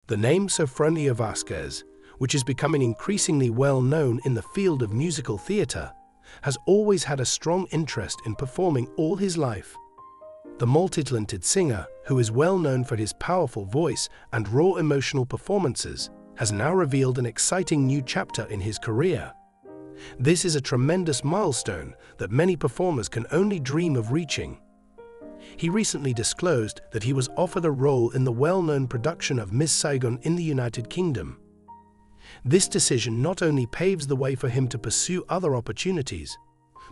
The name Sofronio Vasquez, which is becoming increasingly well known in the field of musical theatre, has always had a strong interest in performing all his life. The multi-talented singer, who is well known for his powerful voice and raw emotional performances, has now revealed an exciting new chapter in his career. This is a tremendous milestone that many performers can only dream of reaching. He recently disclosed that he was offered a role in the well-known production of Miss Saigon in the United Kingdom. This decision not only paves the way for him to pursue other opportunities,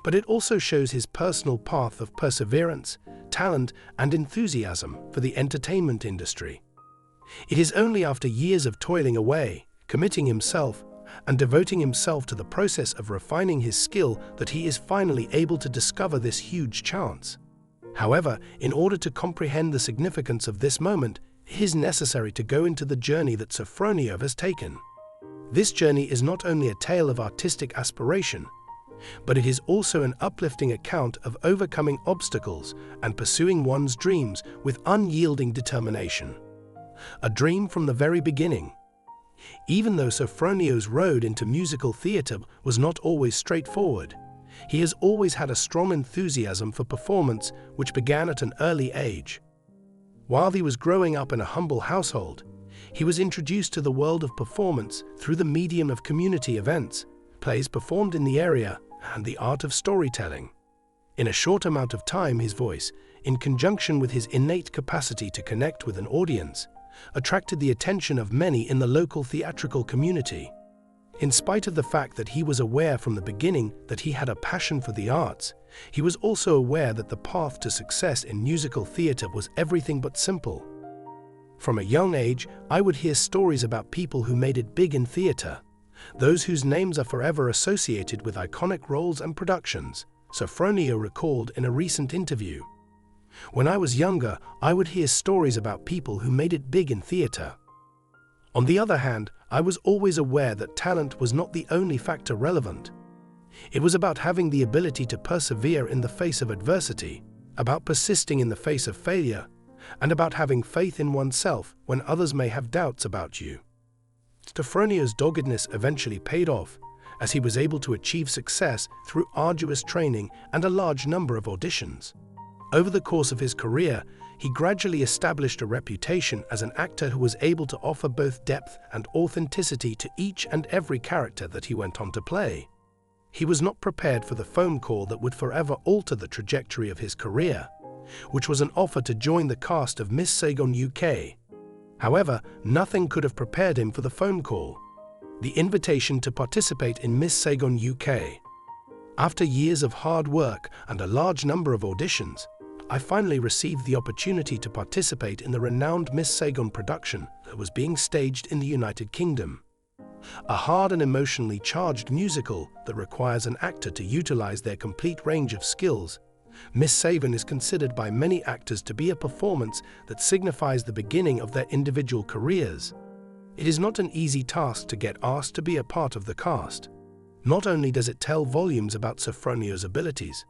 but it also shows his personal path of perseverance, talent, and enthusiasm for the entertainment industry. It is only after years of toiling away, committing himself, and devoting himself to the process of refining his skill that he is finally able to discover this huge chance. However, in order to comprehend the significance of this moment, it is necessary to go into the journey that Sofronio has taken. This journey is not only a tale of artistic aspiration, but it is also an uplifting account of overcoming obstacles and pursuing one's dreams with unyielding determination. A dream from the very beginning. Even though Sofronio's road into musical theatre was not always straightforward, he has always had a strong enthusiasm for performance, which began at an early age. While he was growing up in a humble household, he was introduced to the world of performance through the medium of community events, plays performed in the area, and the art of storytelling. In a short amount of time, his voice, in conjunction with his innate capacity to connect with an audience, attracted the attention of many in the local theatrical community. In spite of the fact that he was aware from the beginning that he had a passion for the arts, he was also aware that the path to success in musical theatre was everything but simple. From a young age, I would hear stories about people who made it big in theatre, those whose names are forever associated with iconic roles and productions, Sofronio recalled in a recent interview. When I was younger, I would hear stories about people who made it big in theatre. On the other hand, I was always aware that talent was not the only factor relevant. It was about having the ability to persevere in the face of adversity, about persisting in the face of failure, and about having faith in oneself when others may have doubts about you. Sofronio's doggedness eventually paid off, as he was able to achieve success through arduous training and a large number of auditions. Over the course of his career, he gradually established a reputation as an actor who was able to offer both depth and authenticity to each and every character that he went on to play. He was not prepared for the phone call that would forever alter the trajectory of his career, which was an offer to join the cast of Miss Saigon UK. However, nothing could have prepared him for the phone call, the invitation to participate in Miss Saigon UK. After years of hard work and a large number of auditions, I finally received the opportunity to participate in the renowned Miss Saigon production that was being staged in the United Kingdom. A hard and emotionally charged musical that requires an actor to utilize their complete range of skills, Miss Saigon is considered by many actors to be a performance that signifies the beginning of their individual careers. It is not an easy task to get asked to be a part of the cast. Not only does it tell volumes about Sofronio's abilities,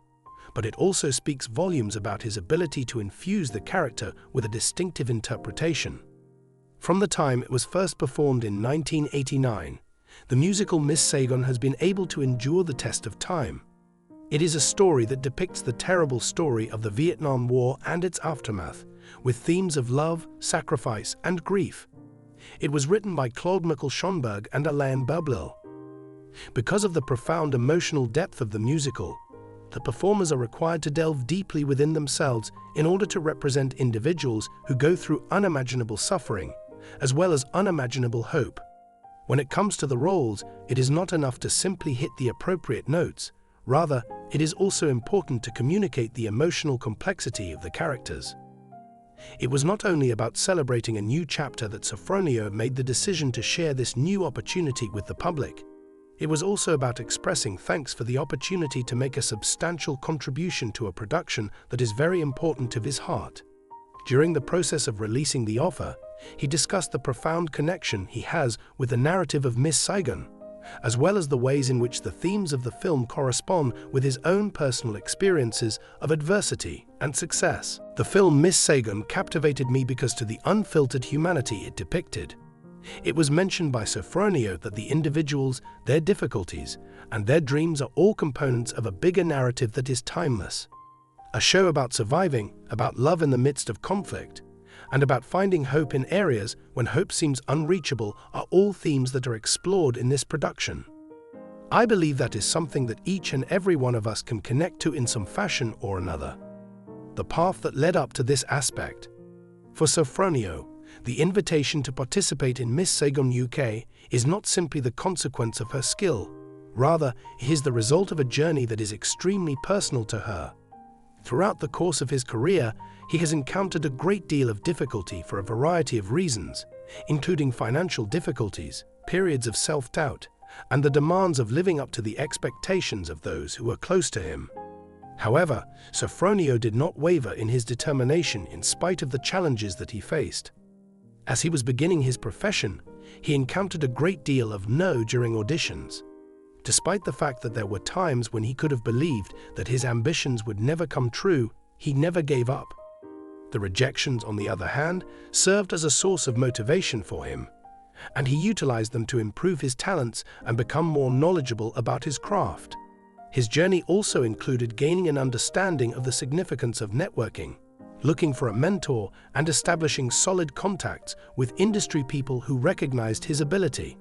but it also speaks volumes about his ability to infuse the character with a distinctive interpretation. From the time it was first performed in 1989, the musical Miss Saigon has been able to endure the test of time. It is a story that depicts the terrible story of the Vietnam War and its aftermath, with themes of love, sacrifice, and grief. It was written by Claude Michel and Alain Bublil. Because of the profound emotional depth of the musical, the performers are required to delve deeply within themselves in order to represent individuals who go through unimaginable suffering, as well as unimaginable hope. When it comes to the roles, it is not enough to simply hit the appropriate notes. Rather, it is also important to communicate the emotional complexity of the characters. It was not only about celebrating a new chapter that Sofronio made the decision to share this new opportunity with the public. It was also about expressing thanks for the opportunity to make a substantial contribution to a production that is very important to his heart. During the process of releasing the offer, he discussed the profound connection he has with the narrative of Miss Saigon, as well as the ways in which the themes of the film correspond with his own personal experiences of adversity and success. The film Miss Saigon captivated me because of the unfiltered humanity it depicted. It was mentioned by Sofronio that the individuals, their difficulties, and their dreams are all components of a bigger narrative that is timeless. A show about surviving, about love in the midst of conflict, and about finding hope in areas when hope seems unreachable are all themes that are explored in this production. I believe that is something that each and every one of us can connect to in some fashion or another. The path that led up to this aspect. For Sofronio, the invitation to participate in Miss Saigon UK is not simply the consequence of her skill. Rather, it is the result of a journey that is extremely personal to her. Throughout the course of his career, he has encountered a great deal of difficulty for a variety of reasons, including financial difficulties, periods of self-doubt, and the demands of living up to the expectations of those who were close to him. However, Sofronio did not waver in his determination in spite of the challenges that he faced. As he was beginning his profession, he encountered a great deal of no during auditions. Despite the fact that there were times when he could have believed that his ambitions would never come true, he never gave up. The rejections, on the other hand, served as a source of motivation for him, and he utilized them to improve his talents and become more knowledgeable about his craft. His journey also included gaining an understanding of the significance of networking, looking for a mentor, and establishing solid contacts with industry people who recognized his ability.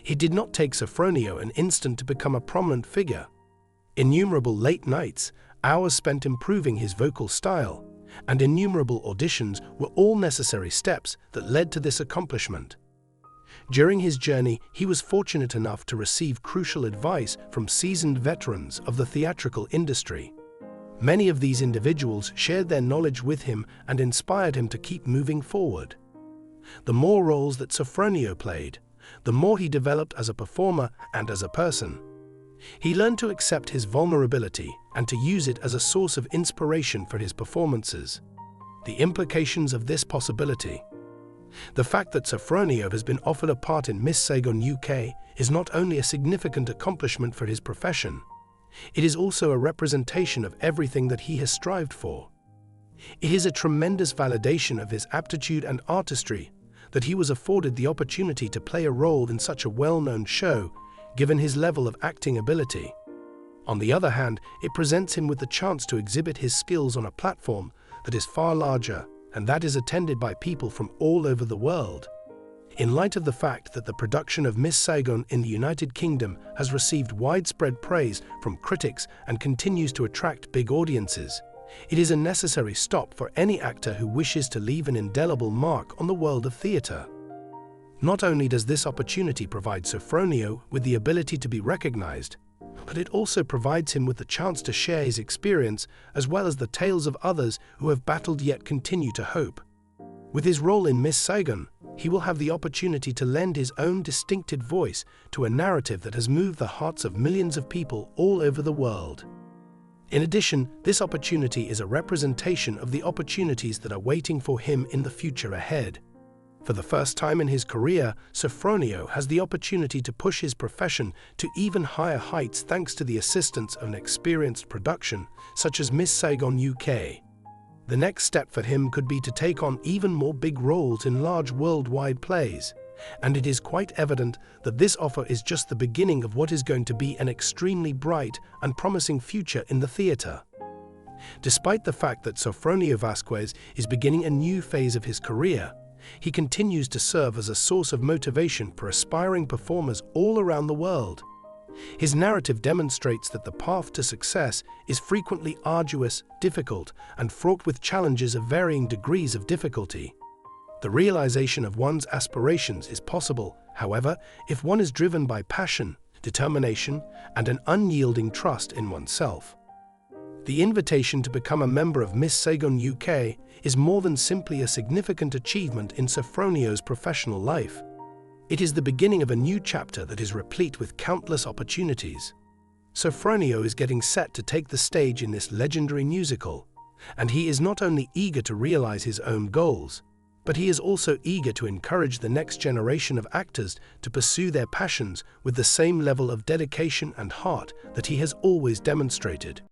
It did not take Sofronio an instant to become a prominent figure. Innumerable late nights, hours spent improving his vocal style, and innumerable auditions were all necessary steps that led to this accomplishment. During his journey, he was fortunate enough to receive crucial advice from seasoned veterans of the theatrical industry. Many of these individuals shared their knowledge with him and inspired him to keep moving forward. The more roles that Sofronio played, the more he developed as a performer and as a person. He learned to accept his vulnerability and to use it as a source of inspiration for his performances. The implications of this possibility. The fact that Sofronio has been offered a part in Miss Saigon UK is not only a significant accomplishment for his profession, it is also a representation of everything that he has strived for. It is a tremendous validation of his aptitude and artistry that he was afforded the opportunity to play a role in such a well-known show, given his level of acting ability. On the other hand, it presents him with the chance to exhibit his skills on a platform that is far larger and that is attended by people from all over the world. In light of the fact that the production of Miss Saigon in the United Kingdom has received widespread praise from critics and continues to attract big audiences, it is a necessary stop for any actor who wishes to leave an indelible mark on the world of theatre. Not only does this opportunity provide Sofronio with the ability to be recognized, but it also provides him with the chance to share his experience as well as the tales of others who have battled yet continue to hope. With his role in Miss Saigon, he will have the opportunity to lend his own distinctive voice to a narrative that has moved the hearts of millions of people all over the world. In addition, this opportunity is a representation of the opportunities that are waiting for him in the future ahead. For the first time in his career, Sofronio has the opportunity to push his profession to even higher heights thanks to the assistance of an experienced production such as Miss Saigon UK. The next step for him could be to take on even more big roles in large worldwide plays, and it is quite evident that this offer is just the beginning of what is going to be an extremely bright and promising future in the theatre. Despite the fact that Sofronio Vasquez is beginning a new phase of his career, he continues to serve as a source of motivation for aspiring performers all around the world. His narrative demonstrates that the path to success is frequently arduous, difficult, and fraught with challenges of varying degrees of difficulty. The realization of one's aspirations is possible, however, if one is driven by passion, determination, and an unyielding trust in oneself. The invitation to become a member of Miss Saigon UK is more than simply a significant achievement in Sofronio's professional life. It is the beginning of a new chapter that is replete with countless opportunities. Sofronio is getting set to take the stage in this legendary musical, and he is not only eager to realize his own goals, but he is also eager to encourage the next generation of actors to pursue their passions with the same level of dedication and heart that he has always demonstrated.